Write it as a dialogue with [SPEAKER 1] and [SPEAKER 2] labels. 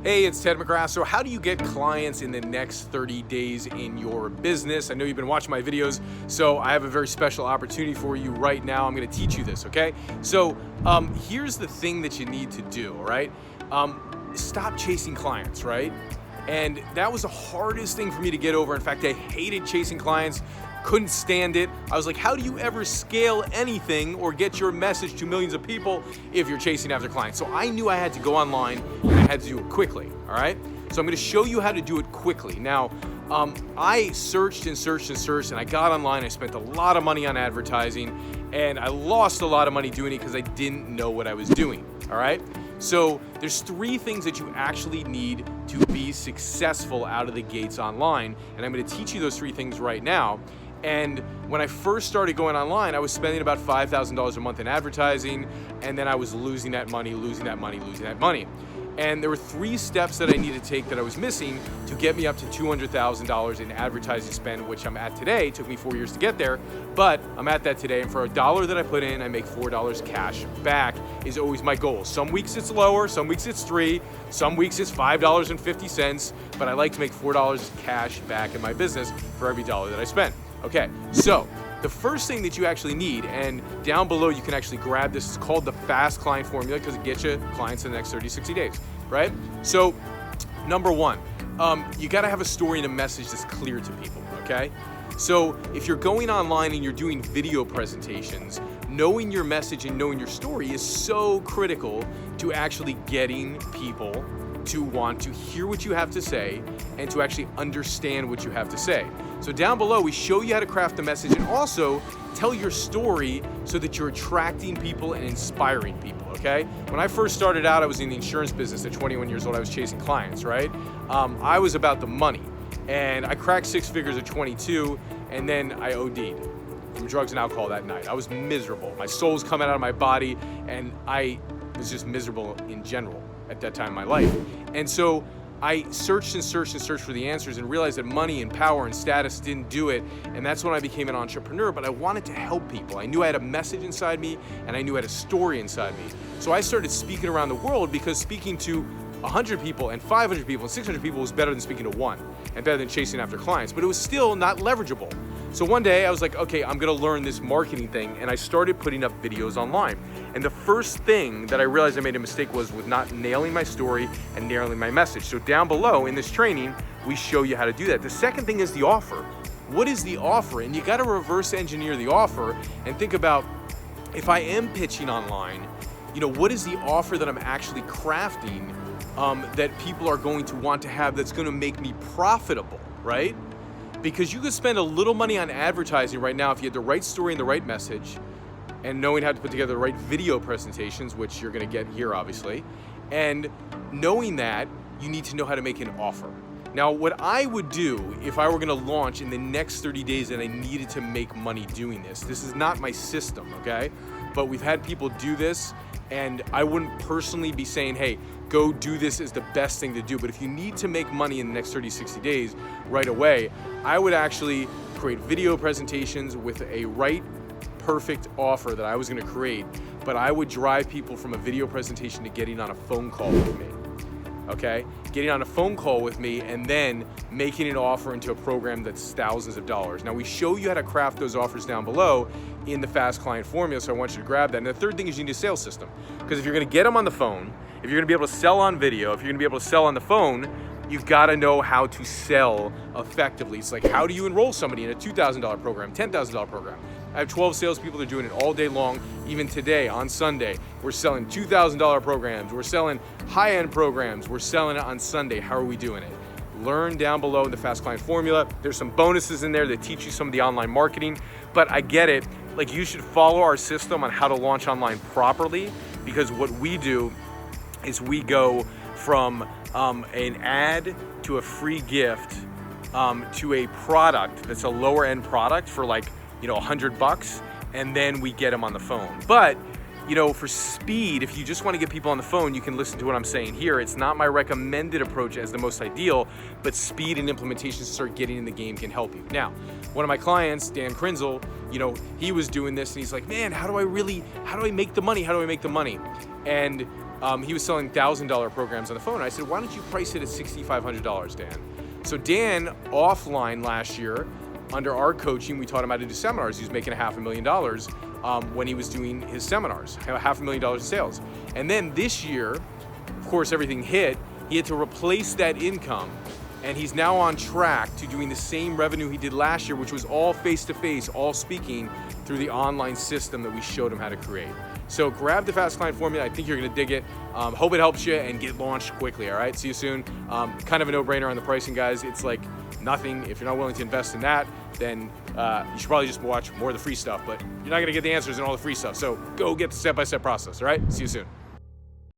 [SPEAKER 1] Hey, it's Ted McGrath. So how do you get clients in the next 30 days in your business? I know you've been watching my videos, so I have a very special opportunity for you right now. I'm going to teach you this, okay? So here's the thing that you need to do, all right? Stop chasing clients, right? And that was the hardest thing for me to get over. In fact, I hated chasing clients, couldn't stand it. I was like, how do you ever scale anything or get your message to millions of people if you're chasing after clients? So I knew I had to go online and I had to do it quickly, all right? So I'm gonna show you how to do it quickly. Now, I searched and I got online. I spent a lot of money on advertising and I lost a lot of money doing it because I didn't know what I was doing, all right? So there's 3 things that you actually need to be successful out of the gates online. And I'm gonna teach you those 3 things right now. And when I first started going online, I was spending about $5,000 a month in advertising, and then I was losing that money. And there were 3 steps that I needed to take that I was missing to get me up to $200,000 in advertising spend, which I'm at today. It took me 4 years to get there, but I'm at that today. And for $1 that I put in, I make $4 cash back is always my goal. Some weeks it's lower, some weeks it's 3, some weeks it's $5.50, but I like to make $4 cash back in my business for every dollar that I spend. Okay, so the first thing that you actually need, and down below you can actually grab this, it's called the Fast Client Formula because it gets you clients in the next 30, 60 days, right? So number 1, you gotta have a story and a message that's clear to people, okay? So if you're going online and you're doing video presentations, knowing your message and knowing your story is so critical to actually getting people to want to hear what you have to say and to actually understand what you have to say. So down below, we show you how to craft the message and also tell your story so that you're attracting people and inspiring people, okay? When I first started out, I was in the insurance business at 21 years old. I was chasing clients, right? I was about the money, and I cracked 6 figures at 22, and then I OD'd from drugs and alcohol that night. I was miserable. My soul was coming out of my body, and I was just miserable in general at that time in my life. And so I searched for the answers and realized that money and power and status didn't do it. And that's when I became an entrepreneur, but I wanted to help people. I knew I had a message inside me and I knew I had a story inside me. So I started speaking around the world because speaking to 100 people and 500 people and 600 people was better than speaking to 1 and better than chasing after clients, but it was still not leverageable. So one day I was like, okay, I'm gonna learn this marketing thing, and I started putting up videos online. And the first thing that I realized I made a mistake was with not nailing my story and nailing my message. So down below in this training, we show you how to do that. The second thing is the offer. What is the offer? And you gotta reverse engineer the offer and think about, if I am pitching online, what is the offer that I'm actually crafting that people are going to want to have that's gonna make me profitable, right? Because you could spend a little money on advertising right now if you had the right story and the right message and knowing how to put together the right video presentations, which you're gonna get here obviously, and knowing that, you need to know how to make an offer. Now, what I would do if I were gonna launch in the next 30 days and I needed to make money doing this is not my system, okay? But we've had people do this, and I wouldn't personally be saying, hey, go do this is the best thing to do. But if you need to make money in the next 30, 60 days right away, I would actually create video presentations with a perfect offer that I was gonna create, but I would drive people from a video presentation to getting on a phone call with me, okay? Getting on a phone call with me and then making an offer into a program that's thousands of dollars. Now we show you how to craft those offers down below in the Fast Client Formula, so I want you to grab that. And the third thing is you need a sales system. Because if you're gonna get them on the phone, if you're gonna be able to sell on video, if you're gonna be able to sell on the phone, you've gotta know how to sell effectively. It's like, how do you enroll somebody in a $2,000 program, $10,000 program? I have 12 salespeople that are doing it all day long. Even today, on Sunday, we're selling $2,000 programs. We're selling high-end programs. We're selling it on Sunday. How are we doing it? Learn down below in the Fast Client Formula. There's some bonuses in there that teach you some of the online marketing, but I get it. Like, you should follow our system on how to launch online properly, because what we do is we go from an ad to a free gift to a product that's a lower end product for like, $100, and then we get them on the phone. But for speed, if you just want to get people on the phone, you can listen to what I'm saying here. It's not my recommended approach as the most ideal, but speed and implementation to start getting in the game can help you. Now, one of my clients, Dan Krinzel, he was doing this and he's like, man, how do I make the money? And he was selling $1,000 programs on the phone. I said, why don't you price it at $6,500, Dan? So Dan, offline last year, under our coaching, we taught him how to do seminars. He was making $500,000 when he was doing his seminars, $500,000 in sales. And then this year, of course, everything hit. He had to replace that income, and he's now on track to doing the same revenue he did last year, which was all face-to-face, all speaking through the online system that we showed him how to create. So grab the Fast Client Formula. I think you're gonna dig it. Hope it helps you and get launched quickly, all right? See you soon. Kind of a no-brainer on the pricing, guys. It's like nothing. If you're not willing to invest in that, then you should probably just watch more of the free stuff, but you're not gonna get the answers in all the free stuff. So go get the step-by-step process, all right? See you soon.